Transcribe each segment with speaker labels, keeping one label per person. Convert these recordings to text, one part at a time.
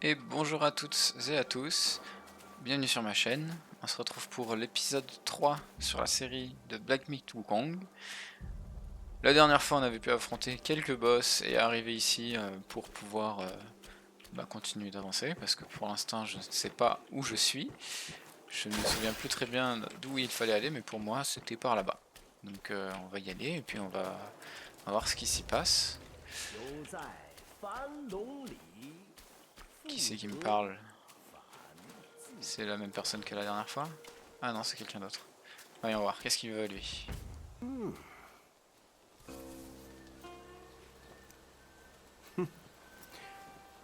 Speaker 1: Et bonjour à toutes et à tous, bienvenue sur ma chaîne. On se retrouve pour l'épisode 3 sur la série de Black Myth Wukong. La dernière fois on avait pu affronter quelques boss et arriver ici pour pouvoir continuer d'avancer, parce que pour l'instant je ne sais pas où je suis. Je ne me souviens plus très bien d'où il fallait aller, mais pour moi c'était par là-bas. Donc on va y aller et puis on va voir ce qui s'y passe. Qui c'est qui me parle? C'est la même personne que la dernière fois? Ah non, c'est quelqu'un d'autre. Voyons voir, qu'est-ce qu'il veut lui?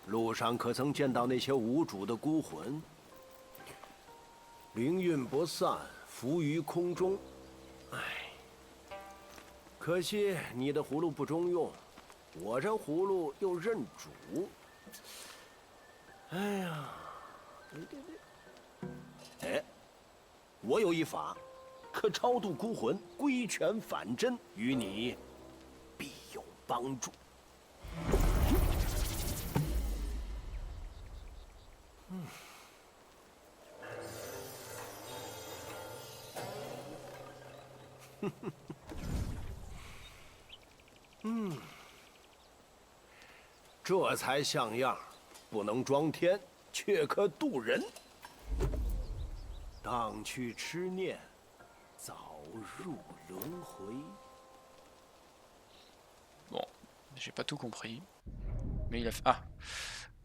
Speaker 2: 路上可曾见到那些无主的孤魂？灵韵不散，浮于空中。唉，可惜你的葫芦不中用，我这葫芦又认主。哎呀，哎，我有一法，可超度孤魂，归拳反真，与你必有帮助。 这才像样，不能装天，却可渡人。荡去痴念，早入轮回。
Speaker 1: Bon, j'ai pas tout compris. Mais il a fait... Ah!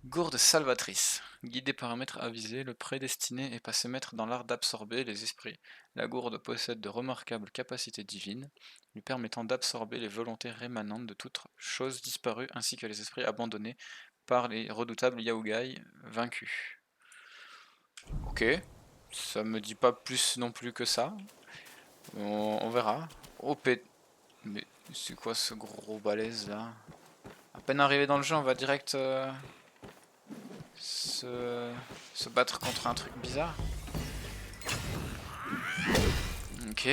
Speaker 1: Gourde salvatrice. Guidé par un maître avisé, le prédestiné est passé maître dans l'art d'absorber les esprits. La gourde possède de remarquables capacités divines, lui permettant d'absorber les volontés rémanentes de toutes choses disparues ainsi que les esprits abandonnés par les redoutables Yaogai vaincus. Ok, ça me dit pas plus non plus que ça. On verra. Oh mais c'est quoi ce gros balèze là? À peine arrivé dans le jeu, on va direct se battre contre un truc bizarre. Ok.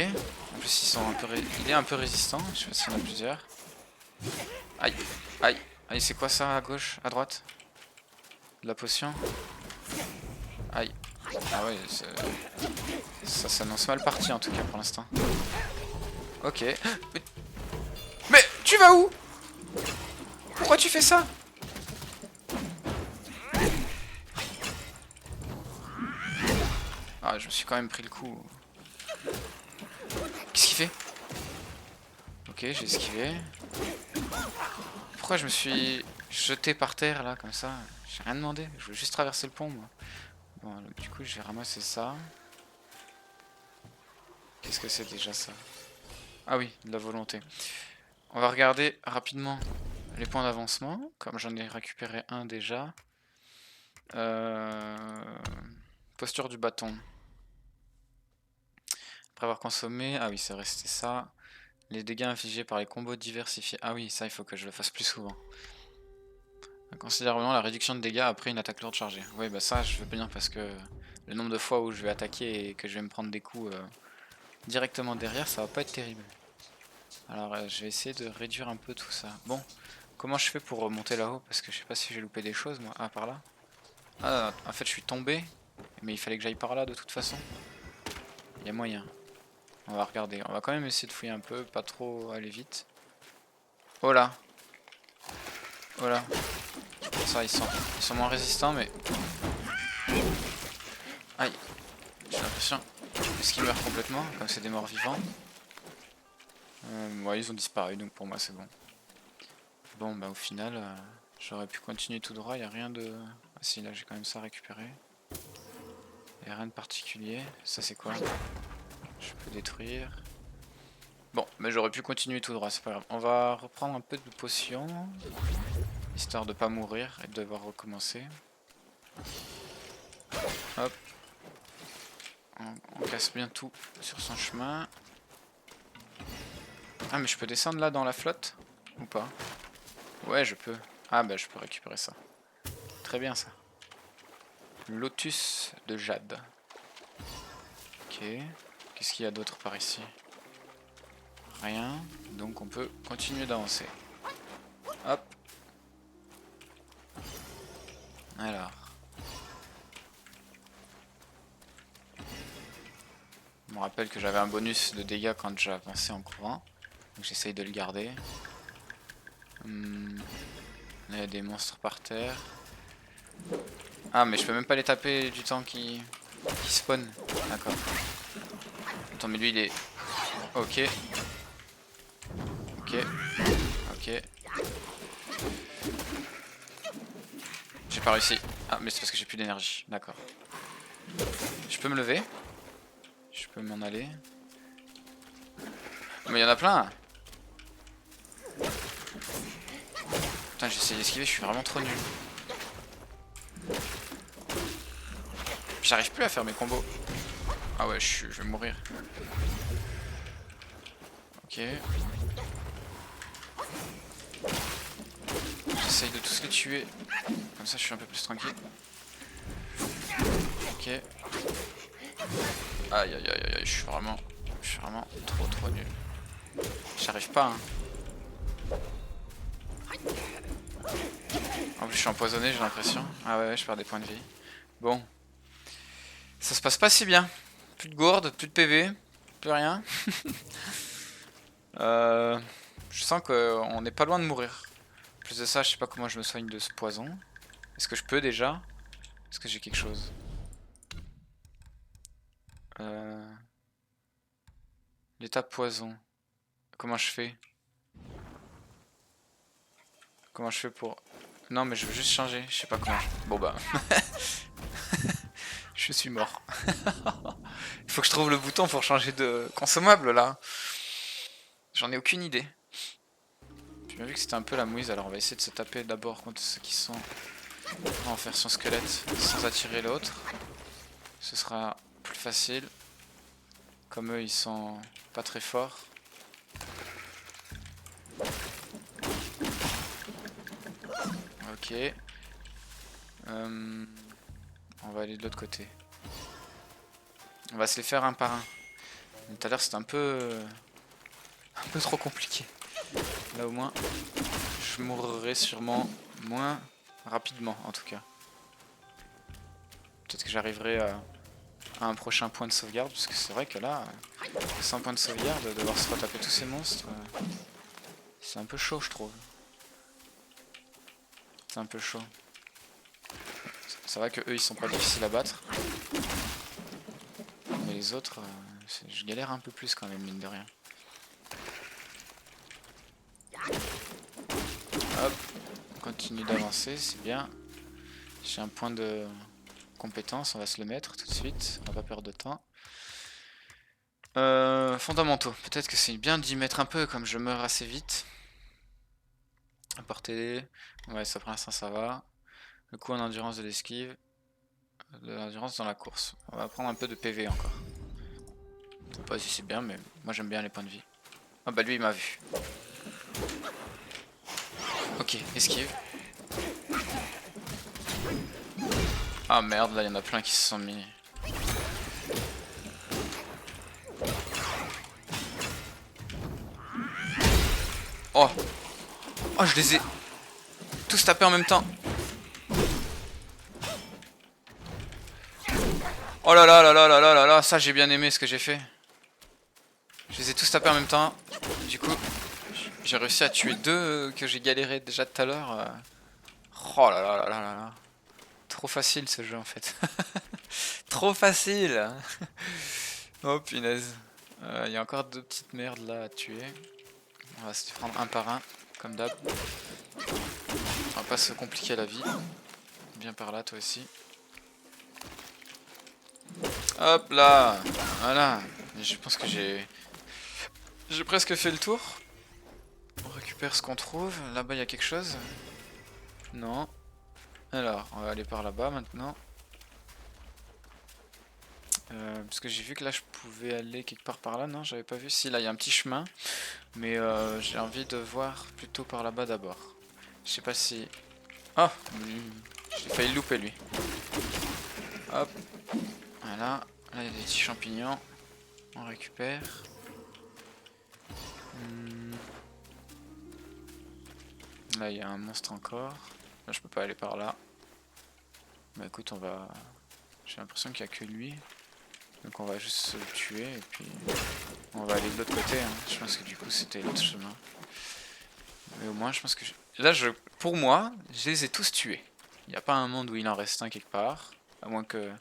Speaker 1: En plus, ils sont un peu il est un peu résistant. Je sais pas s'il y en a plusieurs. Aïe, aïe, aïe, c'est quoi ça à gauche, à droite? De la potion. Aïe. Ah ouais, ça s'annonce mal parti en tout cas pour l'instant. Ok. Mais tu vas où? Pourquoi tu fais ça? Ah, je me suis quand même pris le coup. Qu'est-ce qu'il fait? Ok, j'ai esquivé. Pourquoi je me suis jeté par terre là, comme ça? J'ai rien demandé, je voulais juste traverser le pont moi. Bon, alors, du coup, je vais ramasser ça. Qu'est-ce que c'est déjà ça? Ah oui, de la volonté. On va regarder rapidement les points d'avancement, comme j'en ai récupéré un déjà. Posture du bâton. Après avoir consommé, ah oui, c'est resté ça. Les dégâts infligés par les combos diversifiés. Ah oui, ça il faut que je le fasse plus souvent. Considérablement la réduction de dégâts après une attaque lourde chargée. Oui, bah ça je veux bien parce que le nombre de fois où je vais attaquer et que je vais me prendre des coups directement derrière, ça va pas être terrible. Alors je vais essayer de réduire un peu tout ça. Bon, comment je fais pour remonter là-haut? Parce que je sais pas si j'ai loupé des choses moi. Ah, par là? Ah, en fait je suis tombé, mais il fallait que j'aille par là de toute façon. Il y a moyen. On va regarder, on va quand même essayer de fouiller un peu, pas trop aller vite. Oh là! Oh là! Ça, ils sont moins résistants, mais... Aïe! J'ai l'impression... Est-ce qu'ils meurent complètement, comme c'est des morts vivants? Ouais, ils ont disparu, donc pour moi c'est bon. Bon, bah au final, j'aurais pu continuer tout droit, il n'y a rien de... Ah si, là j'ai quand même ça récupéré. Il n'y a rien de particulier. Ça c'est quoi? Je peux détruire. Bon, mais j'aurais pu continuer tout droit, c'est pas grave. On va reprendre un peu de potions, histoire de pas mourir et de devoir recommencer. Hop. On casse bien tout sur son chemin. Ah, mais je peux descendre là dans la flotte? Ou pas? Ouais, je peux. Ah bah je peux récupérer ça. Très bien ça. Lotus de jade. Ok. Qu'est-ce qu'il y a d'autre par ici? Rien. Donc on peut continuer d'avancer. Hop. Alors. Je me rappelle que j'avais un bonus de dégâts quand j'avançais en courant. Donc j'essaye de le garder. Là il y a des monstres par terre. Ah mais je peux même pas les taper du temps qui spawn. D'accord. Attends mais lui il est... Ok. Ok. Ok. J'ai pas réussi. Ah mais c'est parce que j'ai plus d'énergie. D'accord. Je peux me lever. Je peux m'en aller. Mais il y en a plein. Putain j'essaie d'esquiver, je suis vraiment trop nul. J'arrive plus à faire mes combos. Ah ouais je vais mourir. Ok. J'essaye de tous les tuer. Comme ça je suis un peu plus tranquille. Ok. Aïe aïe aïe aïe, je suis vraiment trop nul. J'arrive pas hein. En plus je suis empoisonné j'ai l'impression. Ah ouais je perds des points de vie. Bon. Ça se passe pas si bien. Plus de gourde, plus de PV, plus rien. Je sens qu'on n'est pas loin de mourir. En plus de ça je sais pas comment je me soigne de ce poison. Est-ce que je peux déjà? Est-ce que j'ai quelque chose? L'état poison. Comment je fais? Comment je fais pour... Non mais je veux juste changer, je sais pas comment. Bon bah... je suis mort. Il faut que je trouve le bouton pour changer de consommable là. J'en ai aucune idée. J'ai bien vu que c'était un peu la mouise, alors on va essayer de se taper d'abord contre ceux qui sont en version squelette sans attirer l'autre. Ce sera plus facile. Comme eux ils sont pas très forts. Ok. On va aller de l'autre côté. On va se les faire un par un. Tout à l'heure c'était un peu trop compliqué. Là au moins je mourrai sûrement moins rapidement en tout cas. Peut-être que j'arriverai à un prochain point de sauvegarde, parce que c'est vrai que là, sans point de sauvegarde, devoir se retaper tous ces monstres, c'est un peu chaud je trouve. C'est un peu chaud. C'est vrai que eux ils sont pas difficiles à battre. Mais les autres, je galère un peu plus quand même, mine de rien. Hop, on continue d'avancer, c'est bien. J'ai un point de compétence, on va se le mettre tout de suite, on va pas perdre de temps. Fondamentaux, peut-être que c'est bien d'y mettre un peu comme je meurs assez vite. Apporter, ouais ça pour l'instant ça va. Le coup en endurance de l'esquive, de l'endurance dans la course. On va prendre un peu de PV encore. Je sais pas si c'est bien mais moi j'aime bien les points de vie. Ah bah lui il m'a vu. Ok, esquive. Ah merde, là il y en a plein qui se sont mis. Oh! Oh, je les ai tous tapés en même temps. Oh là là là là là là là là, ça j'ai bien aimé ce que j'ai fait. Je les ai tous tapés en même temps. Du coup, j'ai réussi à tuer deux que j'ai galéré déjà tout à l'heure. Oh là là là là là là. Trop facile ce jeu en fait. Trop facile. Oh punaise. Il y a encore deux petites merdes là à tuer. On va se prendre un par un, comme d'hab. On va pas se compliquer la vie. Viens par là toi aussi. Hop là. Voilà. Je pense que j'ai presque fait le tour. On récupère ce qu'on trouve. Là-bas il y a quelque chose. Non. Alors, on va aller par là-bas maintenant. Parce que j'ai vu que là je pouvais aller quelque part par là, non j'avais pas vu. Si là il y a un petit chemin, mais j'ai envie de voir plutôt par là-bas d'abord. Je sais pas si... Oh, j'ai failli le louper lui. Hop, voilà, là il y a des petits champignons, on récupère. Là il y a un monstre encore, là je peux pas aller par là. Bah écoute on va... J'ai l'impression qu'il y a que lui. Donc on va juste se tuer et puis on va aller de l'autre côté. Hein. Je pense que du coup c'était l'autre chemin. Mais au moins je pense que... Là, pour moi, je les ai tous tués. Il n'y a pas un monde où il en reste un quelque part. À moins que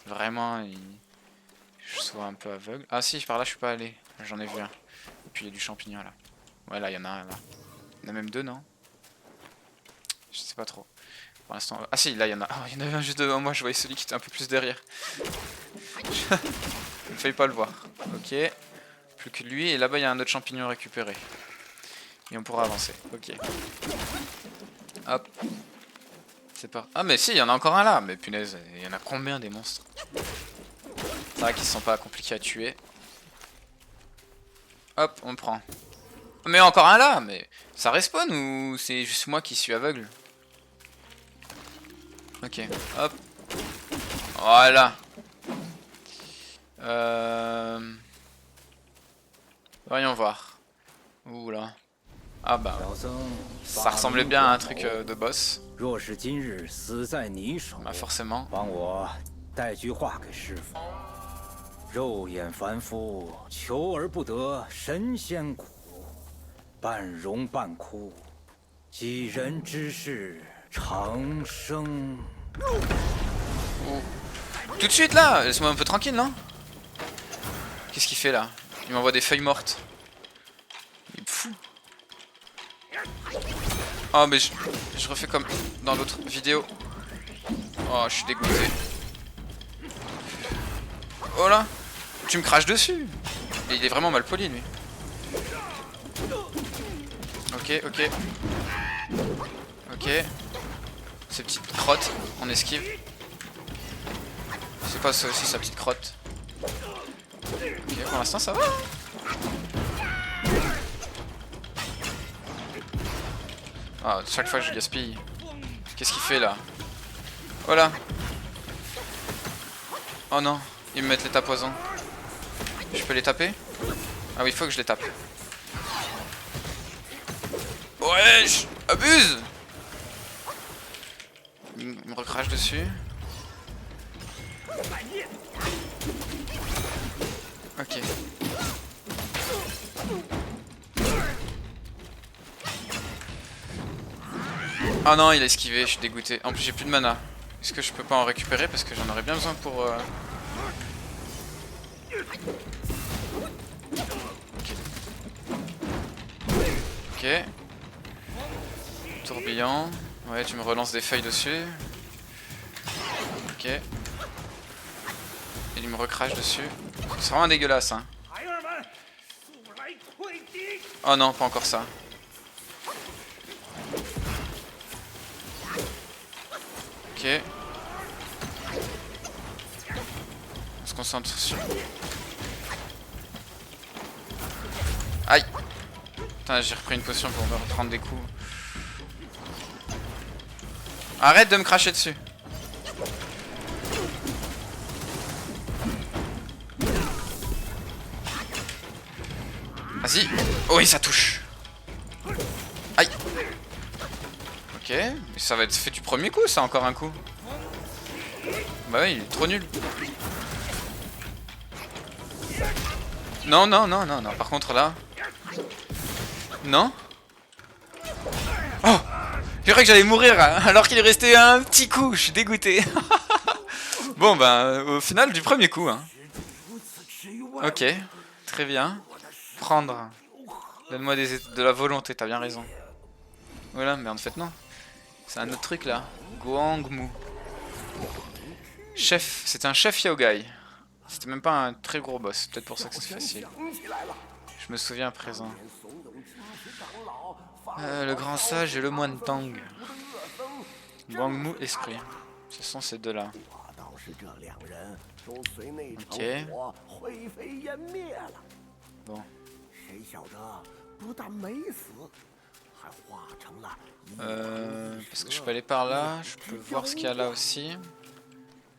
Speaker 1: vraiment je sois un peu aveugle. Ah si, par là je suis pas allé. J'en ai vu un. Et puis il y a du champignon là. Ouais, là il y en a un là. Il y en a même deux, non? Je sais pas trop. Pour l'instant... Ah si, là il y en a... Oh, il y en avait un juste devant moi, je voyais celui qui était un peu plus derrière. Je ne failli pas le voir. Ok. Plus que lui, et là-bas il y a un autre champignon récupéré. Et on pourra avancer. Ok. Hop. C'est pas... Ah mais si, il y en a encore un là. Mais punaise, il y en a combien des monstres? C'est vrai qu'ils sont pas compliqués à tuer. Hop, on prend. Mais encore un là. Mais ça respawn ou c'est juste moi qui suis aveugle? Ok, hop. Voilà. Voyons voir. Ouh là. Ah bah, ça ressemblait bien à un truc de boss. Bah forcément.
Speaker 3: 带句话给师傅：肉眼凡夫，求而不得神仙骨，半荣半枯，几人之事，长生。
Speaker 1: Tout de suite là, laisse-moi un peu tranquille, non? Qu'est-ce qu'il fait là? Il m'envoie des feuilles mortes. Il est fou. Oh mais je refais comme dans l'autre vidéo. Oh, je suis dégoûté. Oh là, tu me craches dessus. Et il est vraiment mal poli lui. Ok, ok. Ok. Ces petites crottes, on esquive. C'est pas ça aussi sa petite crotte. Ok, pour l'instant ça va. Ah, chaque fois je gaspille. Qu'est-ce qu'il fait là? Voilà. Oh non, ils me mettent les tapoisons. Je peux les taper? Ah oui, il faut que je les tape. Ouais, abuse! Il me recrache dessus. Ok. Ah non, il a esquivé, je suis dégoûté. En plus, j'ai plus de mana. Est-ce que je peux pas en récupérer parce que j'en aurais bien besoin pour... Ok. Tourbillon. Ouais, tu me relances des feuilles dessus. Ok. Et il me recrache dessus. C'est vraiment dégueulasse, hein. Oh non, pas encore ça. Ok. On se concentre sur... Aïe. Putain, j'ai repris une potion pour me reprendre des coups. Arrête de me cracher dessus. Vas-y. Oh oui, ça touche. Aïe. Ok. Mais ça va être fait du premier coup, ça, encore un coup. Bah oui, il est trop nul. Non, non, non, non, non. Par contre, là... Non. Oh! J'ai cru que j'allais mourir alors qu'il est resté un petit coup. Je suis dégoûté. Bon, ben, au final, du premier coup. Hein. Ok. Très bien. Prendre. Donne-moi de la volonté, t'as bien raison. Voilà, mais en fait, non. C'est un autre truc, là. Guangmu. Chef. C'était un chef Yaogai. C'était même pas un très gros boss. Peut-être pour ça que c'est facile. Je me souviens à présent. Le grand sage et le moine Tang. Guangmu esprit. Ce sont ces deux-là. Ok. Bon. Parce que je peux aller par là. Je peux voir ce qu'il y a là aussi.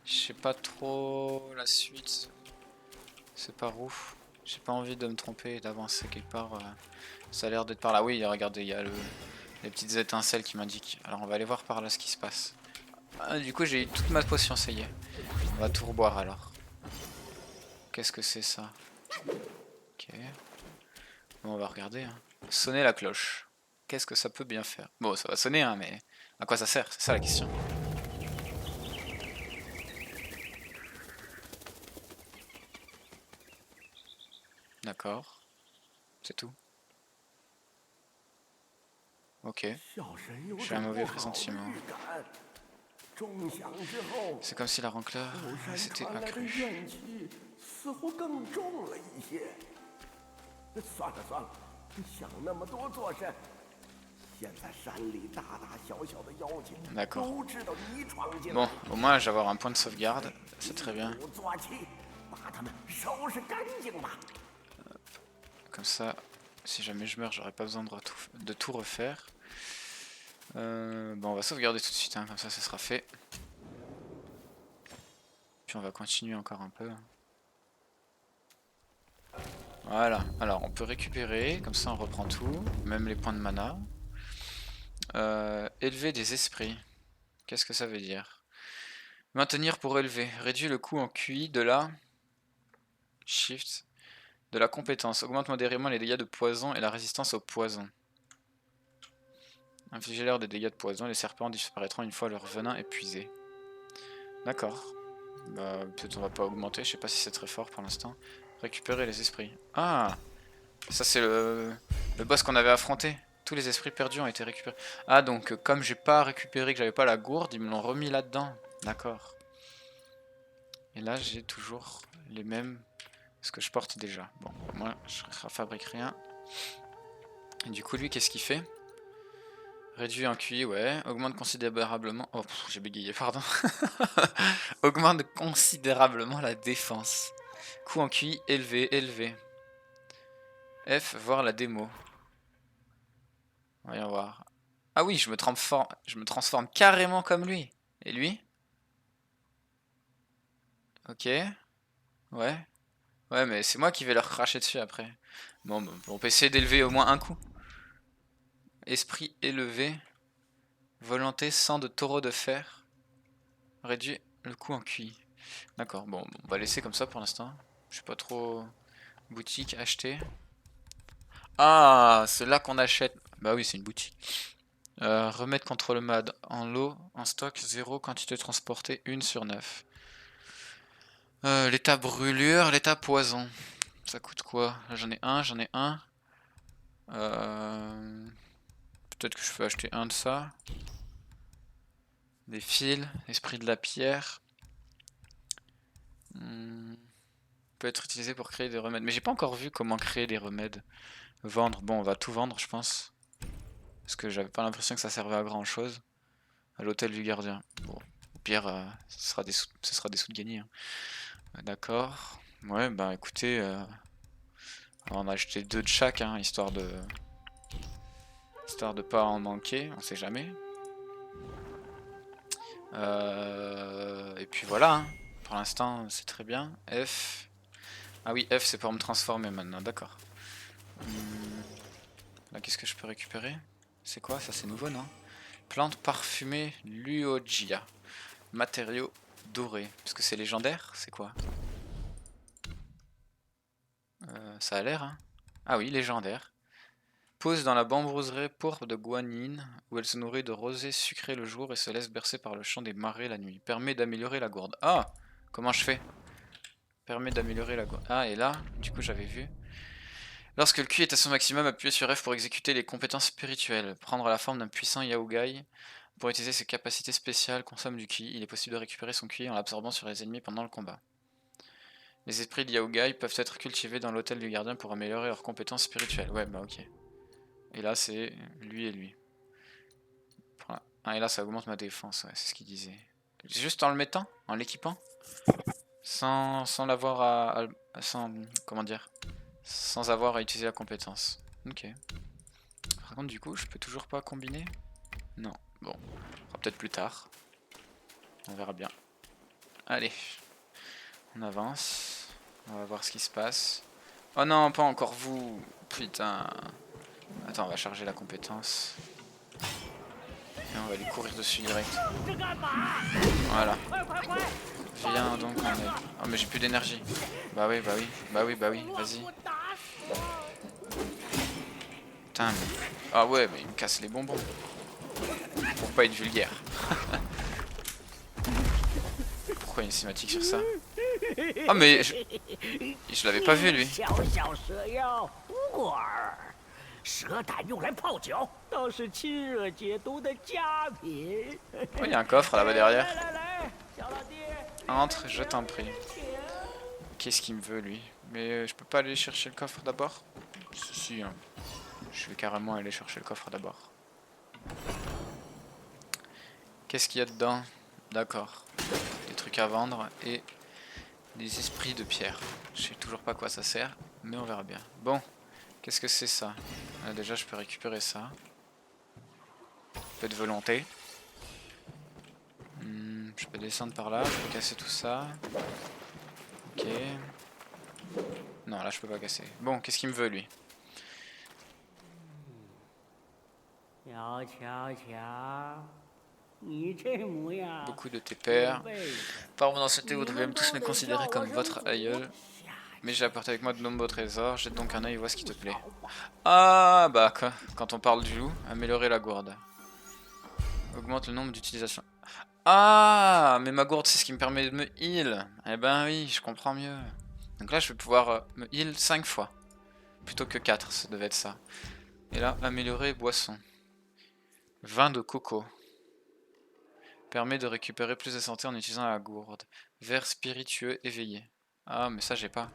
Speaker 1: Je sais pas trop la suite. C'est par où? J'ai pas envie de me tromper et d'avancer quelque part. Ça a l'air d'être par là. Oui, regardez, il y a les petites étincelles qui m'indiquent. Alors on va aller voir par là ce qui se passe. Ah, du coup j'ai eu toute ma potion, ça y est. On va tout reboire alors. Qu'est-ce que c'est ça? Ok. Bon, on va regarder. Hein. Sonner la cloche. Qu'est-ce que ça peut bien faire? Bon, ça va sonner, hein, mais à quoi ça sert? C'est ça la question. D'accord. C'est tout. Ok. J'ai un mauvais pressentiment. C'est comme si la rancœur s'était accrue. D'accord. Bon, au moins je vais avoir un point de sauvegarde. C'est très bien. Comme ça, si jamais je meurs, j'aurai pas besoin de tout refaire. Bon, on va sauvegarder tout de suite, hein, comme ça, ça sera fait. Puis on va continuer encore un peu. Voilà, alors on peut récupérer, comme ça on reprend tout, même les points de mana. Élever des esprits. Qu'est-ce que ça veut dire? Maintenir pour élever. Réduit le coût en QI de la... Shift. De la compétence. Augmente modérément les dégâts de poison et la résistance au poison. Infligez-leur des dégâts de poison, les serpents disparaîtront une fois leur venin épuisé. D'accord. Bah, peut-être on va pas augmenter, je sais pas si c'est très fort pour l'instant. Récupérer les esprits. Ah! Ça c'est le boss qu'on avait affronté. Tous les esprits perdus ont été récupérés. Ah donc comme j'ai pas récupéré, que j'avais pas la gourde, ils me l'ont remis là-dedans. D'accord. Et là j'ai toujours les mêmes... Ce que je porte déjà. Bon, moi je fabrique rien. Et du coup lui qu'est-ce qu'il fait? Réduit en QI, ouais. Augmente considérablement... Oh, j'ai bégayé, pardon. Augmente considérablement la défense. Coût en QI élevé, élevé. F, voir la démo. Voyons voir. Ah oui, je me transforme carrément comme lui. Et lui? Ok. Ouais. Ouais, mais c'est moi qui vais leur cracher dessus après. Bon, on peut essayer d'élever au moins un coup. Esprit élevé. Volonté sang de taureau de fer. Réduit le coût en QI. D'accord, bon, on va laisser comme ça pour l'instant. Je sais pas trop... Boutique, acheter. Ah, c'est là qu'on achète. Bah oui, c'est une boutique. Remettre contre le MAD en lot, en stock, 0, quantité transportée, 1 sur 9. L'état brûlure, l'état poison. Ça coûte quoi? Là j'en ai un, j'en ai un. Peut-être que je peux acheter un de ça. Des fils, esprit de la pierre. Peut être utilisé pour créer des remèdes. Mais j'ai pas encore vu comment créer des remèdes. Vendre, bon on va tout vendre je pense. Parce que j'avais pas l'impression que ça servait à grand chose. À l'hôtel du gardien. Bon, au pire, ce sera des sous de gagner. Hein. D'accord. Ouais, bah écoutez, on a acheté 2 de chaque, hein, histoire de pas en manquer, on sait jamais. Et puis voilà, hein. Pour l'instant c'est très bien. F. Ah oui, F c'est pour me transformer maintenant, d'accord. Là qu'est-ce que je peux récupérer? C'est quoi ça? C'est nouveau, non? Plante parfumée Luogia. Matériaux dorés. Parce que c'est légendaire? C'est quoi? Ça a l'air, hein? Ah oui, légendaire. Pose dans la bambrouserie pourpre de guanine, où elle se nourrit de rosée sucrée le jour et se laisse bercer par le chant des marais la nuit. Permet d'améliorer la gourde. Ah! Comment je fais? Permet d'améliorer la gourde. Ah, et là, du coup, j'avais vu. Lorsque le QI est à son maximum, appuyez sur F pour exécuter les compétences spirituelles. Prendre la forme d'un puissant Yaogai. Pour utiliser ses capacités spéciales, consomme du QI. Il est possible de récupérer son QI en l'absorbant sur les ennemis pendant le combat. Les esprits de Yaogai peuvent être cultivés dans l'hôtel du gardien pour améliorer leurs compétences spirituelles. Ouais, bah ok. Et là, c'est lui et lui. Voilà. Ah, et là, ça augmente ma défense, ouais, c'est ce qu'il disait. Juste en le mettant, en l'équipant, sans l'avoir sans, comment dire, sans avoir à utiliser la compétence. Ok. Par contre, du coup, je peux toujours pas combiner? Non. Bon, on fera peut-être plus tard. On verra bien. Allez, on avance. On va voir ce qui se passe. Oh non, pas encore vous. Putain. Attends, on va charger la compétence. Et on va aller courir dessus direct. Voilà. Viens donc en aide. Oh mais j'ai plus d'énergie. Bah oui, vas-y. Putain mais... Ah ouais mais il me casse les bonbons. Pour pas être vulgaire. Pourquoi une cinématique sur ça? Ah mais je l'avais pas vu lui.
Speaker 2: 蛇胆用来泡脚，倒是清热解毒的佳品。
Speaker 1: Oh, il y a un coffre là-bas derrière.
Speaker 2: 来来，小老弟，
Speaker 1: Entre, je t'en prie. Qu'est-ce qu'il me veut lui? Mais je peux pas aller chercher le coffre d'abord? Si, hein. Je vais carrément aller chercher le coffre d'abord. Qu'est-ce qu'il y a dedans? D'accord. Des trucs à vendre et des esprits de pierre. Je sais toujours pas à quoi ça sert, mais on verra bien. Bon, qu'est-ce que c'est ça? Déjà je peux récupérer ça. Un peu de volonté. Je peux descendre par là, je peux casser tout ça. Ok. Non, là je peux pas casser. Bon, qu'est-ce qu'il me veut lui? Beaucoup de tes pères. Par mon ancienneté, vous devez même tous me considérer comme votre aïeul. Mais j'ai apporté avec moi de nombreux trésors. Jette donc un œil et vois ce qui te plaît. Ah bah quoi, quand on parle du loup, améliorer la gourde. Augmente le nombre d'utilisations. Ah, mais ma gourde c'est ce qui me permet de me heal. Eh ben oui, je comprends mieux. Donc là je vais pouvoir me heal 5 fois. Plutôt que 4, ça devait être ça. Et là, améliorer boisson. Vin de coco. Permet de récupérer plus de santé en utilisant la gourde. Verre spiritueux éveillé. Ah, mais ça j'ai pas.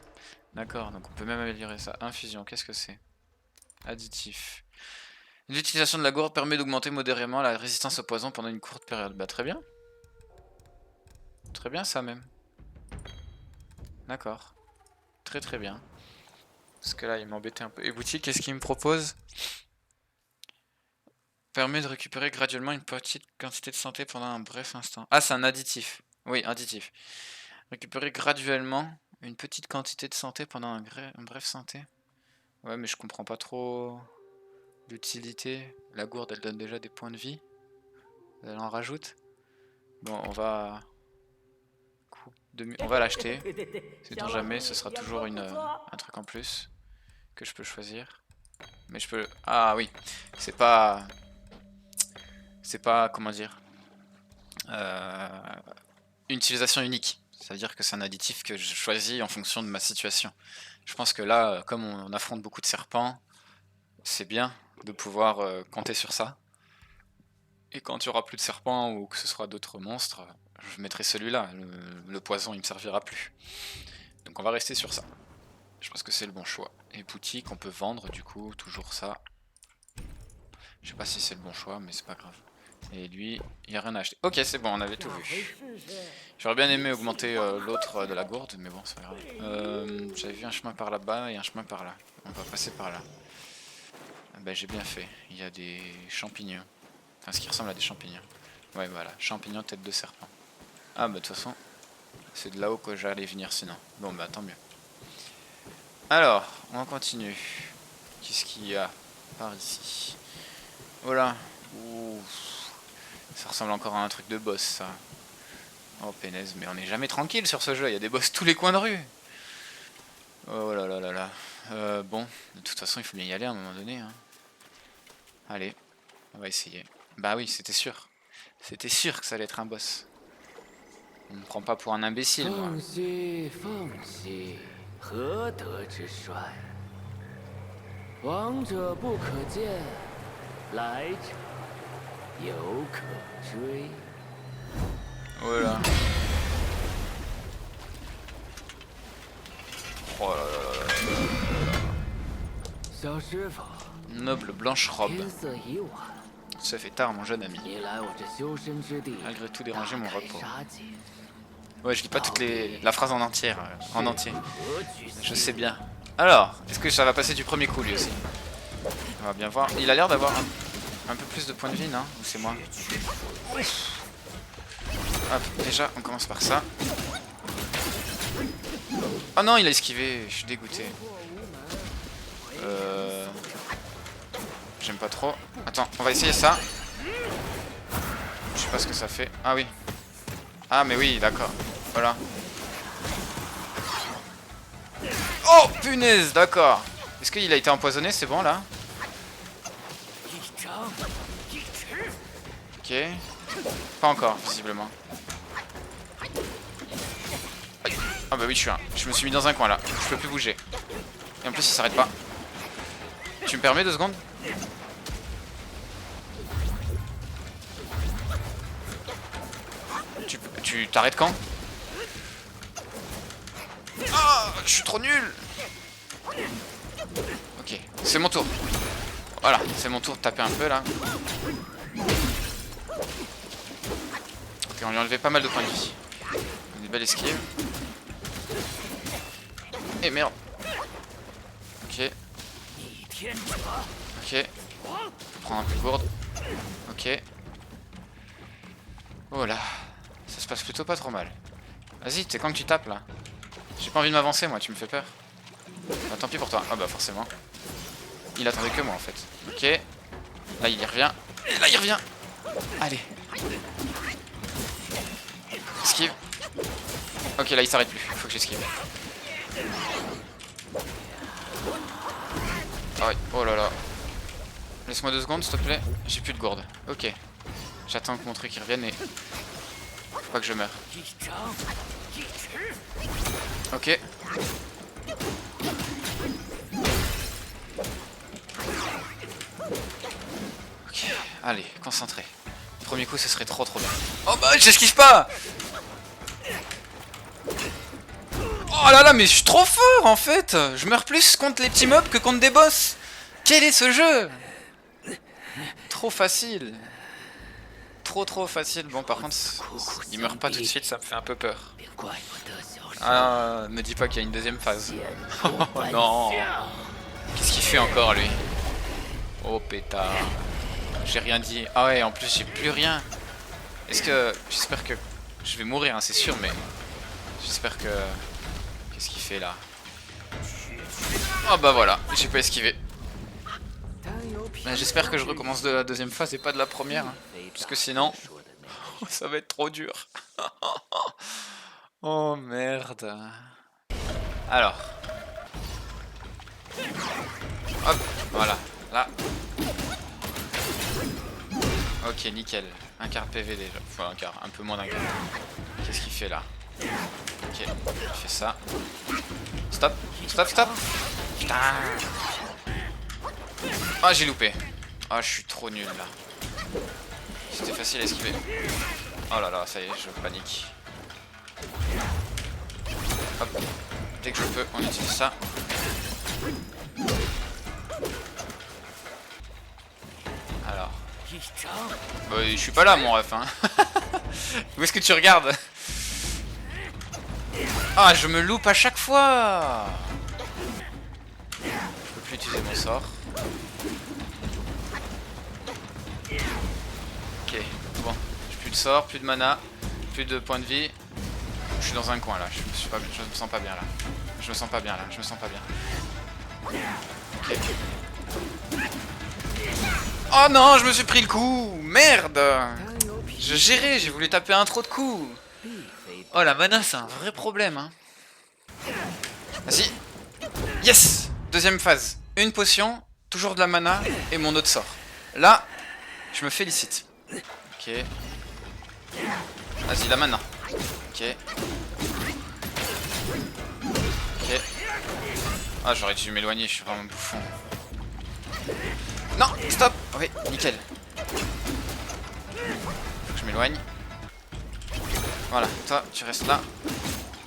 Speaker 1: D'accord, donc on peut même améliorer ça. Infusion, qu'est-ce que c'est? Additif. L'utilisation de la gourde permet d'augmenter modérément la résistance au poison pendant une courte période. Bah très bien. Très bien ça même. D'accord. Très très bien. Parce que là il m'embêtait un peu. Et boutique, qu'est-ce qu'il me propose? Permet de récupérer graduellement une petite quantité de santé pendant un bref instant. Ah, c'est un additif. Oui, additif. Récupérer graduellement une petite quantité de santé pendant un bref santé. Ouais, mais je comprends pas trop l'utilité. La gourde, elle donne déjà des points de vie. Elle en rajoute. Bon, on va... On va l'acheter. C'est jamais, ce sera toujours un truc en plus que je peux choisir. Mais je peux... Ah oui, c'est pas... C'est pas, comment dire, une utilisation unique. C'est-à-dire que c'est un additif que je choisis en fonction de ma situation. Je pense que là, comme on affronte beaucoup de serpents, c'est bien de pouvoir compter sur ça. Et quand il n'y aura plus de serpents ou que ce sera d'autres monstres, je mettrai celui-là. Le poison, il ne me servira plus. Donc on va rester sur ça. Je pense que c'est le bon choix. Et boutique, on peut vendre du coup, toujours ça. Je sais pas si c'est le bon choix, mais c'est pas grave. Et lui, il n'y a rien à acheter. Ok, c'est bon, on avait tout vu. J'aurais bien aimé augmenter l'autre de la gourde, mais bon, c'est pas grave. J'avais vu un chemin par là-bas et un chemin par là. On va passer par là. Ben, j'ai bien fait. Il y a des champignons. Enfin, ce qui ressemble à des champignons. Ouais, voilà. Champignons tête de serpent. Ah, bah, de toute façon, c'est de là-haut que j'allais venir sinon. Bon, bah, tant mieux. Alors, on continue. Qu'est-ce qu'il y a par ici? Voilà. Ouh. Ça ressemble encore à un truc de boss, ça. Oh, pénaise, mais on n'est jamais tranquille sur ce jeu. Il y a des boss tous les coins de rue. Oh là là là là. Bon, de toute façon, il faut bien y aller à un moment donné. Hein. Allez, on va essayer. Bah oui, c'était sûr. C'était sûr que ça allait être un boss. On me prend pas pour un imbécile, moi. Voilà. Oh là là là là. Noble blanche robe. Ça fait tard, mon jeune ami. Malgré tout, déranger mon repos. Ouais, je lis pas la phrase en entière, en entier. Je sais bien. Alors, est-ce que ça va passer du premier coup, lui aussi? On va bien voir. Il a l'air d'avoir un peu plus de points de vie, non? Ou c'est moi? Hop, déjà, on commence par ça. Oh non, il a esquivé, je suis dégoûté. J'aime pas trop. Attends, on va essayer ça. Je sais pas ce que ça fait. Ah oui. Ah mais oui, d'accord. Voilà. Oh punaise, d'accord. Est-ce qu'il a été empoisonné, c'est bon là? Ok. Pas encore, visiblement. Ah bah oui, je me suis mis dans un coin là. Je peux plus bouger. Et en plus, il s'arrête pas. Tu me permets 2 secondes? Tu t'arrêtes quand? Ah, je suis trop nul. Ok, c'est mon tour. Voilà, c'est mon tour de taper un peu là. Ok, on lui a enlevé pas mal de points de vie. Une belle esquive. Et merde. Ok. Ok. Prends un peu de gourde. Ok. Oh là. Ça se passe plutôt pas trop mal. Vas-y, c'est quand que tu tapes là? J'ai pas envie de m'avancer moi, tu me fais peur. Bah, tant pis pour toi. Ah bah forcément. Il attendait que moi en fait. Ok. Là il y revient. Et là il revient. Allez. Esquive. Ok, là il s'arrête plus. Faut que j'esquive. Ah ouais. Oh là là. Laisse-moi 2 secondes s'il te plaît. J'ai plus de gourde. Ok. J'attends que mon truc il revienne et... Faut pas que je meure. Ok. Ok. Allez, concentré. Premier coup, ce serait trop bien. Oh bah, j'esquive pas. Oh là là, mais je suis trop fort en fait. Je meurs plus contre les petits mobs que contre des boss. Quel est ce jeu? Trop facile. Trop facile. Bon, par contre, il meurt pas tout de suite, ça me fait un peu peur. Ah, me dis pas qu'il y a une deuxième phase. Oh non. Qu'est-ce qu'il fait encore lui? Oh pétard. J'ai rien dit. Ah ouais, en plus j'ai plus rien. Est-ce que... J'espère que... Je vais mourir, hein, c'est sûr, mais... J'espère que... Qu'est-ce qu'il fait là? Oh bah voilà, j'ai pas esquivé. J'espère que je recommence de la deuxième phase et pas de la première. Hein, parce que sinon... Ça va être trop dur. Oh merde. Alors. Hop, voilà. Là. Ok, nickel. Un quart PV déjà. Enfin, un quart, un peu moins d'un quart. Qu'est-ce qu'il fait là? Ok, il fait ça. Stop, stop, stop. Putain. Ah, j'ai loupé. Ah, je suis trop nul là. C'était facile à esquiver. Oh là là, ça y est, je panique. Hop. Dès que je peux, on utilise ça. Alors. Bah, je suis pas là, mon ref. Hein. Où est-ce que tu regardes? Ah, je me loupe à chaque fois. Je peux plus utiliser mon sort. Ok, bon. J'ai plus de sort, plus de mana, plus de points de vie. Je suis dans un coin là, je me sens pas bien là. Je me sens pas bien là, je me sens pas bien. Ok. Oh non, je me suis pris le coup. Merde. Je gérais, j'ai voulu taper un trop de coups. Oh la mana c'est un vrai problème hein. Vas-y. Yes. Deuxième phase. Une potion, toujours de la mana et mon autre sort. Là, je me félicite. Ok. Vas-y, la mana. Ok. Ok. Ah, j'aurais dû m'éloigner, je suis vraiment bouffon. Non, stop. Oui, nickel. Faut que je m'éloigne. Voilà, toi, tu restes là.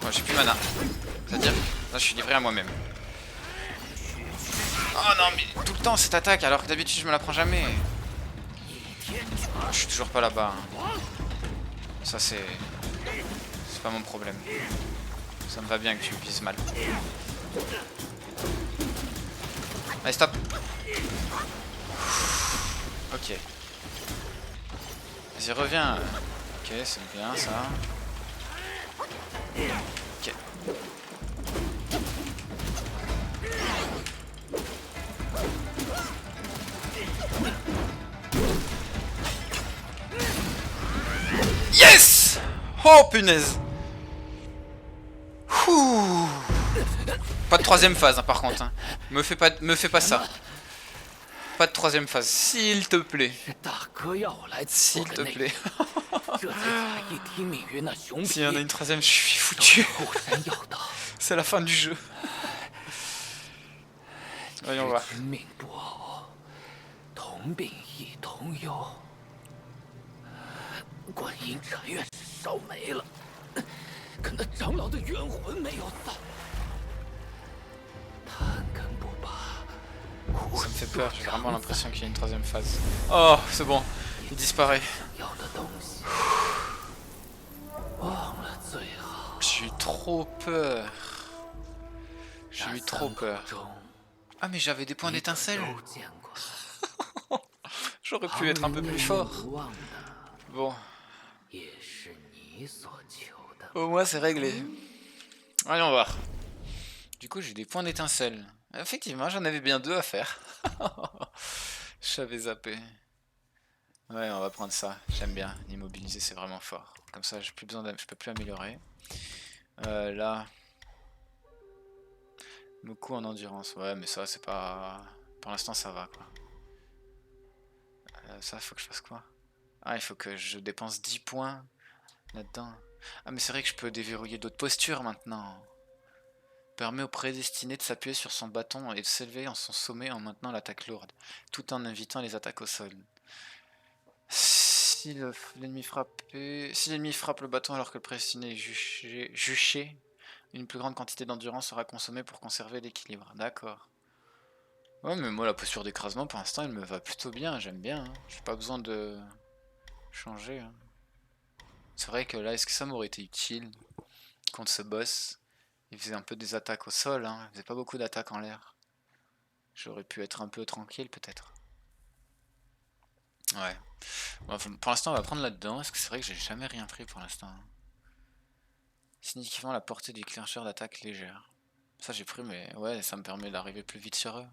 Speaker 1: Moi, j'ai plus mana. C'est-à-dire, là, je suis livré à moi-même. Oh non, mais tout le temps cette attaque, alors que d'habitude, je me la prends jamais. Je suis toujours pas là-bas. Hein. Ça, c'est pas mon problème. Ça me va bien que tu vises mal. Allez, stop. Ok. Vas-y, reviens. Ok, c'est bien ça. Ok. Yes! Oh punaise! Ouh. Pas de troisième phase, hein, par contre. Hein. Me fais pas ça. Pas de troisième phase, s'il te plaît.
Speaker 2: 是大哥要我来
Speaker 1: S'il
Speaker 2: 做
Speaker 1: te
Speaker 2: 个那
Speaker 1: plaît.
Speaker 2: 这才假意提命于那熊
Speaker 1: S'il y en a
Speaker 2: 皮，
Speaker 1: une troisième, je suis
Speaker 2: 让
Speaker 1: foutu.
Speaker 2: 后山要道，
Speaker 1: C'est la fin du jeu. Voyons voir.
Speaker 2: 知君命不偶，同病亦同忧。观音禅院是烧没了，可那长老的冤魂没有散。贪根不拔，苦
Speaker 1: Ça me fait
Speaker 2: 若
Speaker 1: peur, j'ai vraiment
Speaker 2: 常
Speaker 1: l'impression qu'il y a une troisième phase. Oh, c'est bon, il disparaît.
Speaker 2: 要的东西，忘了最好。
Speaker 1: J'ai eu trop peur. J'ai
Speaker 2: 那
Speaker 1: eu trop
Speaker 2: 三口
Speaker 1: peur.
Speaker 2: 中
Speaker 1: Ah, mais j'avais des points
Speaker 2: 一个
Speaker 1: d'étincelle.
Speaker 2: 都见过。
Speaker 1: J'aurais pu être un peu plus fort.
Speaker 2: 不忘的
Speaker 1: Bon,
Speaker 2: 也是你所求的。
Speaker 1: au moins c'est réglé. Voyons voir. Du coup, j'ai des points d'étincelle. Effectivement, j'en avais bien 2 à faire. J'avais zappé. Ouais, on va prendre ça. J'aime bien. L'immobiliser, c'est vraiment fort. Comme ça, j'ai plus besoin je peux plus améliorer. Là. Beaucoup en endurance. Ouais, mais ça, c'est pas... Pour l'instant, ça va, quoi. Ça, faut que je fasse quoi? Ah, il faut que je dépense 10 points là-dedans. Ah, mais c'est vrai que je peux déverrouiller d'autres postures maintenant. Permet au prédestiné de s'appuyer sur son bâton et de s'élever en son sommet en maintenant l'attaque lourde, tout en évitant les attaques au sol. Si l'ennemi frappe le bâton alors que le prédestiné est juché, une plus grande quantité d'endurance sera consommée pour conserver l'équilibre. D'accord. Ouais, mais moi la posture d'écrasement pour l'instant elle me va plutôt bien, j'aime bien. Hein. J'ai pas besoin de changer. Hein. C'est vrai que là, est-ce que ça m'aurait été utile contre ce boss? Il faisait un peu des attaques au sol, hein. Il faisait pas beaucoup d'attaques en l'air. J'aurais pu être un peu tranquille peut-être. Ouais. Bon, pour l'instant on va prendre là-dedans, parce que c'est vrai que j'ai jamais rien pris pour l'instant. Signifiant la portée du clencheur d'attaque légère. Ça j'ai pris, mais ouais, ça me permet d'arriver plus vite sur eux.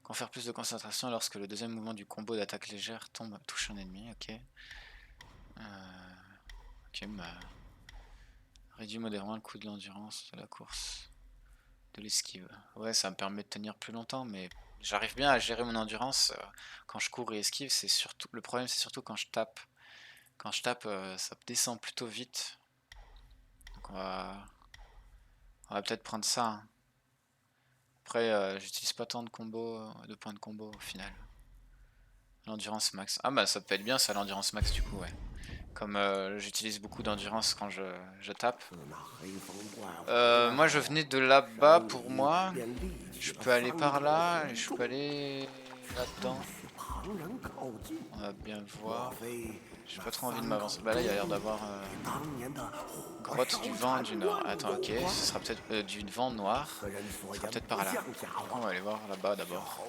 Speaker 1: Confère plus de concentration lorsque le deuxième mouvement du combo d'attaque légère touche un ennemi, ok. Ok, bah... Réduit modérément le coût de l'endurance de la course. De l'esquive. Ouais, ça me permet de tenir plus longtemps, mais j'arrive bien à gérer mon endurance quand je cours et esquive. C'est surtout le problème, c'est surtout quand je tape. Quand je tape, ça descend plutôt vite. Donc on va peut-être prendre ça. Hein. Après, j'utilise pas tant de combos, de points de combo au final. L'endurance max. Ah bah ça peut être bien ça, l'endurance max du coup, ouais. Comme j'utilise beaucoup d'endurance quand je tape. Moi je venais de là-bas pour moi. Je peux aller par là, et je peux aller là-dedans. On va bien voir. J'ai pas trop envie de m'avancer. Bah là il y a l'air d'avoir grotte du vent du nord. Attends, ok, ce sera peut-être du vent noir. Ce sera peut-être par là. On va aller voir là-bas d'abord.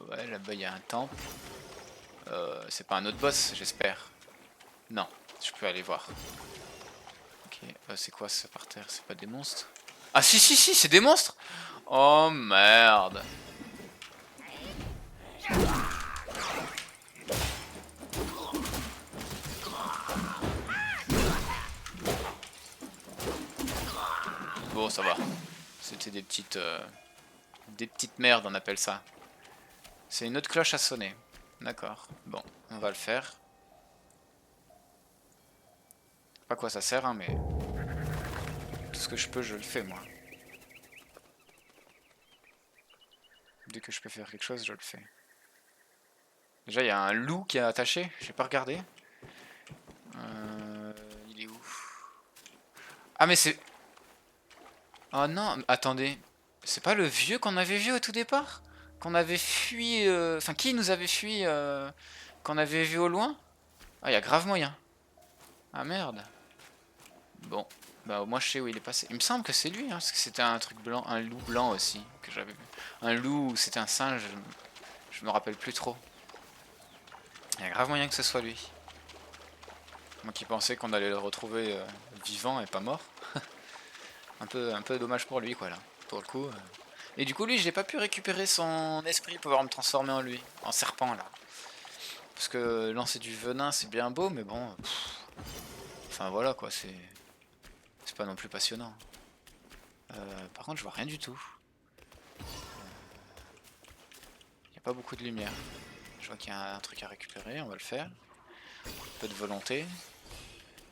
Speaker 1: Ouais, là-bas il y a un temple. C'est pas un autre boss, j'espère. Non, je peux aller voir. Ok, c'est quoi ça par terre? C'est pas des monstres? Ah si, c'est des monstres! Oh merde! Bon, ça va. C'était des petites merdes, on appelle ça. C'est une autre cloche à sonner. D'accord. Bon, on va le faire. Pas quoi ça sert, hein, mais tout ce que je peux, je le fais, moi. Dès que je peux faire quelque chose, je le fais. Déjà, il y a un loup qui est attaché. J'ai pas regardé. Il est où? Ah, mais c'est... Oh non, attendez. C'est pas le vieux qu'on avait vu au tout départ? Qu'on avait fui... Enfin, qui nous avait fui qu'on avait vu au loin? Ah, il y a grave moyen. Ah, merde. Bon. Bah, moi, je sais où il est passé. Il me semble que c'est lui, hein, parce que c'était un truc blanc, un loup blanc aussi, que j'avais vu. Un loup, c'était un singe, je me rappelle plus trop. Il y a grave moyen que ce soit lui. Moi qui pensais qu'on allait le retrouver vivant et pas mort. un peu dommage pour lui, quoi, là. Pour le coup. Et du coup lui j'ai pas pu récupérer son esprit pour pouvoir me transformer en lui, en serpent là. Parce que lancer du venin c'est bien beau mais bon... Enfin voilà quoi, c'est pas non plus passionnant. Par contre je vois rien du tout. Il n'y a pas beaucoup de lumière. Je vois qu'il y a un truc à récupérer, on va le faire. Un peu de volonté.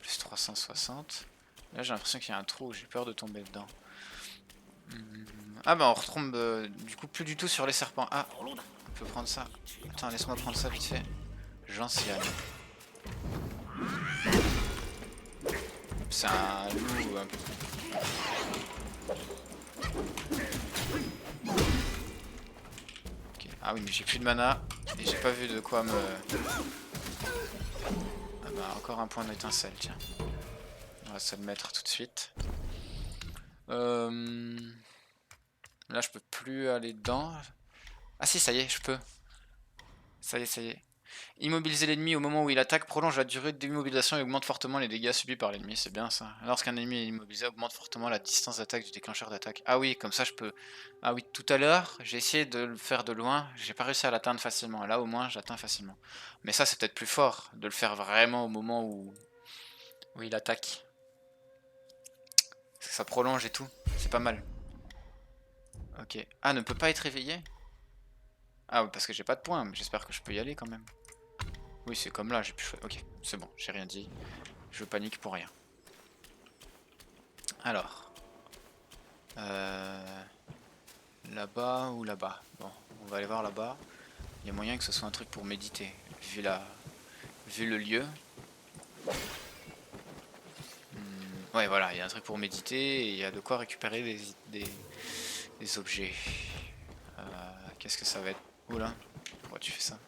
Speaker 1: Plus 360. Là j'ai l'impression qu'il y a un trou, j'ai peur de tomber dedans. Ah bah on retombe du coup plus du tout sur les serpents. Ah, on peut prendre ça. Attends, laisse-moi prendre ça vite fait. Gentiane. C'est un loup un peu... Okay. Ah oui mais j'ai plus de mana. Et j'ai pas vu de quoi me... Ah bah encore un point d'étincelle, tiens. On va se le mettre tout de suite. Là je peux plus aller dedans. Ah si ça y est, je peux. Ça y est, ça y est. Immobiliser l'ennemi au moment où il attaque prolonge la durée d'immobilisation et augmente fortement les dégâts subis par l'ennemi, c'est bien ça. Lorsqu'un ennemi est immobilisé, augmente fortement la distance d'attaque du déclencheur d'attaque. Ah oui, comme ça je peux... Ah oui, tout à l'heure, j'ai essayé de le faire de loin, j'ai pas réussi à l'atteindre facilement. Là au moins, j'atteins facilement. Mais ça c'est peut-être plus fort, de le faire vraiment au moment où il attaque. Parce que ça prolonge et tout, c'est pas mal. Ok. Ah, ne peut pas être réveillé? Ah oui, parce que j'ai pas de points, mais j'espère que je peux y aller quand même. Oui, c'est comme là, j'ai pu choisir. Ok, c'est bon, j'ai rien dit. Je panique pour rien. Alors. Là-bas ou là-bas? Bon, on va aller voir là-bas. Il y a moyen que ce soit un truc pour méditer, vu le lieu. Ouais, voilà, il y a un truc pour méditer et il y a de quoi récupérer des objets. Qu'est-ce que ça va être? Oula, pourquoi tu fais ça?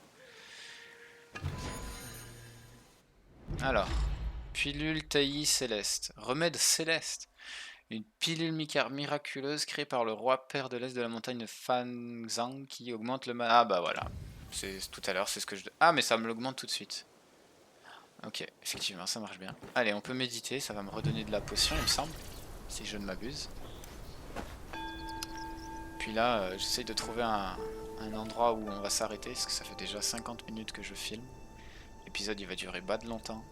Speaker 1: Alors, pilule taillis céleste. Remède céleste. Une pilule miraculeuse créée par le roi père de l'Est de la montagne de Fanzang qui augmente le mana. Ah bah voilà. C'est tout à l'heure, c'est ce que je... Ah mais ça me l'augmente tout de suite. Ok, effectivement, ça marche bien. Allez, on peut méditer, ça va me redonner de la potion, il me semble. Si je ne m'abuse. Puis là, j'essaye de trouver un endroit où on va s'arrêter, parce que ça fait déjà 50 minutes que je filme. L'épisode, il va durer bas de longtemps.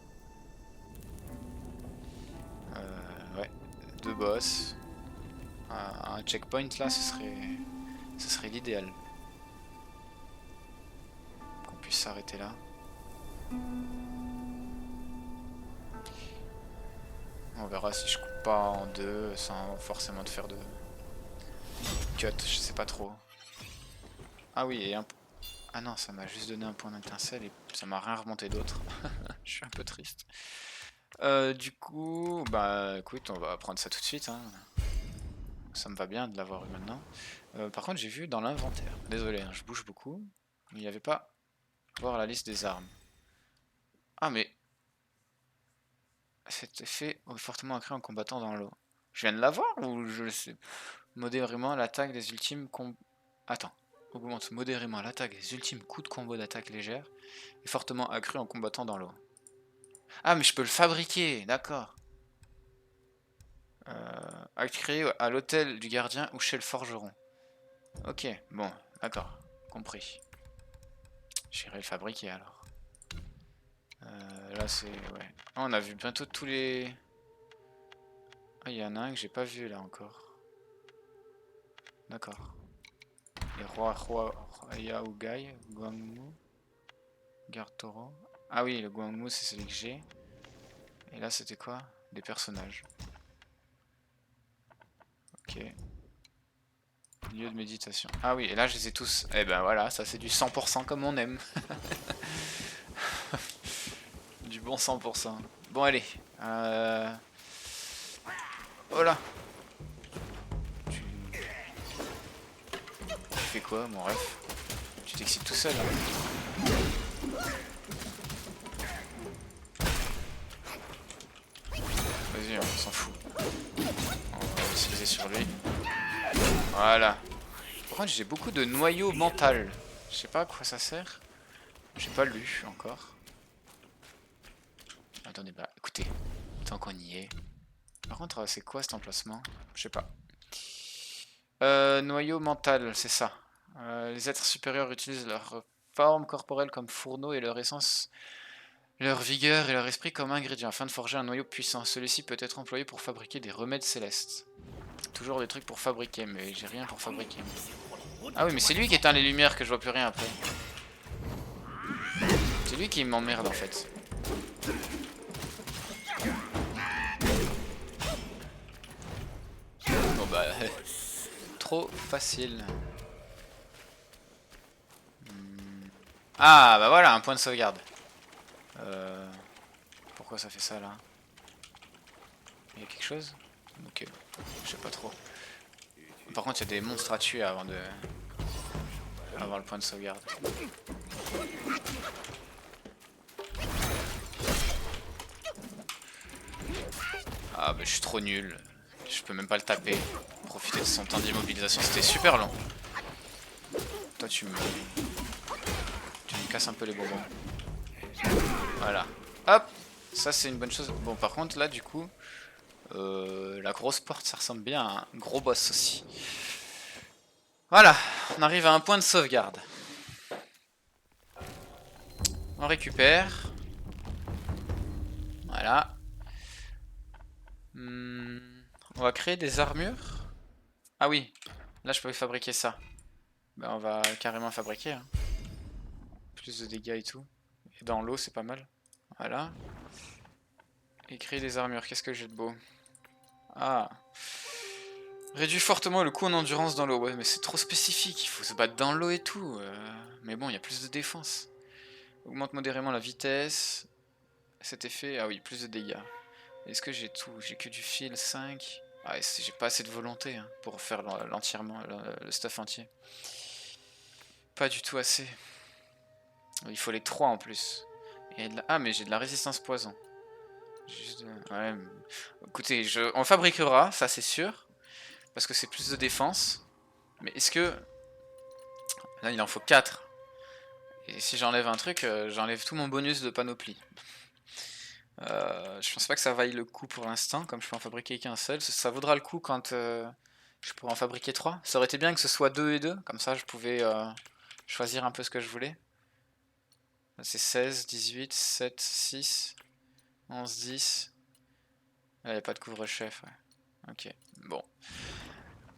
Speaker 1: Ouais, 2 boss. Un checkpoint là, ce serait l'idéal. Qu'on puisse s'arrêter là. On verra si je coupe pas en deux sans forcément de faire de cut, je sais pas trop. Ah oui, et un... Ah non, ça m'a juste donné un point d'étincelle et ça m'a rien remonté d'autre. Je suis un peu triste. Du coup, bah écoute, on va prendre ça tout de suite. Hein. Ça me va bien de l'avoir eu maintenant. Par contre, j'ai vu dans l'inventaire. Désolé, hein, je bouge beaucoup. Il n'y avait pas... Voir la liste des armes. Ah mais... Cet effet est fortement accru en combattant dans l'eau. Je viens de l'avoir ou je le sais? Modérément l'attaque des ultimes Attends. Augmente modérément l'attaque des ultimes coups de combo d'attaque légère. Et fortement accru en combattant dans l'eau. Ah mais je peux le fabriquer, d'accord. Créé à l'hôtel du gardien ou chez le forgeron. Ok, bon, d'accord. Compris. J'irai le fabriquer alors. Là c'est... Ouais. Ah, on a vu bientôt tous les... Ah, il y en a un que j'ai pas vu là encore. D'accord. Les Roya Ugai, Guangmu, Gartoro. Ah oui, le Guangmu c'est celui que j'ai. Et là c'était quoi? Des personnages. Ok. Lieu de méditation. Ah oui, et là je les ai tous. Eh ben voilà, ça c'est du 100% comme on aime. Du bon 100%. Bon allez. Oh là. Tu fais quoi mon ref? Tu t'excites tout seul hein. Vas-y, on s'en fout. On va l'utiliser sur lui. Voilà. Par contre j'ai beaucoup de noyaux mental. Je sais pas à quoi ça sert. J'ai pas lu encore. Attendez, bah écoutez, tant qu'on y est. Par contre, c'est quoi cet emplacement? Je sais pas. Noyau mental, c'est ça. Les êtres supérieurs utilisent leur forme corporelle comme fourneau et leur essence, leur vigueur et leur esprit comme ingrédients afin de forger un noyau puissant. Celui-ci peut être employé pour fabriquer des remèdes célestes. Toujours des trucs pour fabriquer, mais j'ai rien pour fabriquer. Ah oui, mais c'est lui qui éteint les lumières que je vois plus rien après. C'est lui qui m'emmerde en fait. Bon bah... trop facile. Ah bah voilà, un point de sauvegarde. Pourquoi ça fait ça là? Il y a quelque chose? Ok, je sais pas trop. Par contre il y a des monstres à tuer avant de... avant le point de sauvegarde. Ah bah je suis trop nul. Je peux même pas le taper. Profiter de son temps d'immobilisation, c'était super long. Toi tu me casses un peu les bonbons. Voilà. Hop. Ça c'est une bonne chose. Bon par contre là du coup la grosse porte ça ressemble bien à un gros boss aussi. Voilà. On arrive à un point de sauvegarde. On récupère. Voilà. On va créer des armures. Ah oui. Là je peux fabriquer ça. Ben, on va carrément fabriquer. Hein. Plus de dégâts et tout. Et dans l'eau c'est pas mal. Voilà. Et créer des armures. Qu'est-ce que j'ai de beau? Ah. Réduit fortement le coût en endurance dans l'eau. Ouais, mais c'est trop spécifique. Il faut se battre dans l'eau et tout. Mais bon, il y a plus de défense. Augmente modérément la vitesse. Cet effet. Ah oui, plus de dégâts. Est-ce que j'ai tout? J'ai que du fil 5. Ah, j'ai pas assez de volonté hein, pour faire l'entièrement, le stuff entier. Pas du tout assez. Il faut les 3 en plus. Et ah, mais j'ai de la résistance poison. Juste ouais. Écoutez, on fabriquera, ça c'est sûr. Parce que c'est plus de défense. Mais est-ce que... Là, il en faut 4. Et si j'enlève un truc, j'enlève tout mon bonus de panoplie. Je pense pas que ça vaille le coup pour l'instant, comme je peux en fabriquer qu'un seul. Ça vaudra le coup quand je pourrai en fabriquer 3. Ça aurait été bien que ce soit 2 et 2, comme ça je pouvais choisir un peu ce que je voulais. C'est 16, 18, 7, 6, 11, 10. Il n'y a pas de couvre-chef, ouais. Ok, bon.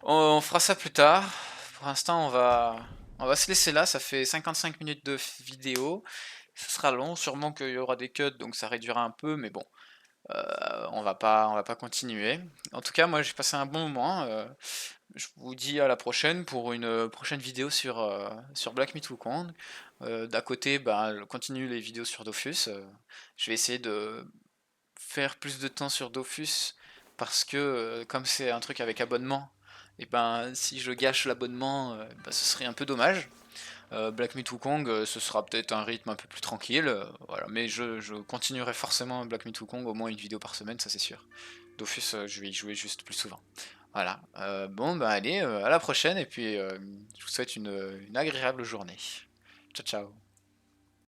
Speaker 1: On fera ça plus tard. Pour l'instant, on va se laisser là. Ça fait 55 minutes de vidéo. Ça sera long, sûrement qu'il y aura des cuts, donc ça réduira un peu, mais bon. On va pas continuer. En tout cas, moi j'ai passé un bon moment. Je vous dis à la prochaine pour une prochaine vidéo sur Black Myth Wukong. D'à côté, bah, je continue les vidéos sur Dofus. Je vais essayer de faire plus de temps sur Dofus parce que comme c'est un truc avec abonnement, et ben si je gâche l'abonnement, bah, ce serait un peu dommage. Black Myth Wukong, ce sera peut-être un rythme un peu plus tranquille, voilà. Mais je continuerai forcément Black Myth Wukong, au moins une vidéo par semaine, ça c'est sûr. Dofus, je vais y jouer juste plus souvent. Voilà. Bon, bah allez, à la prochaine, et puis je vous souhaite une agréable journée. Ciao, ciao.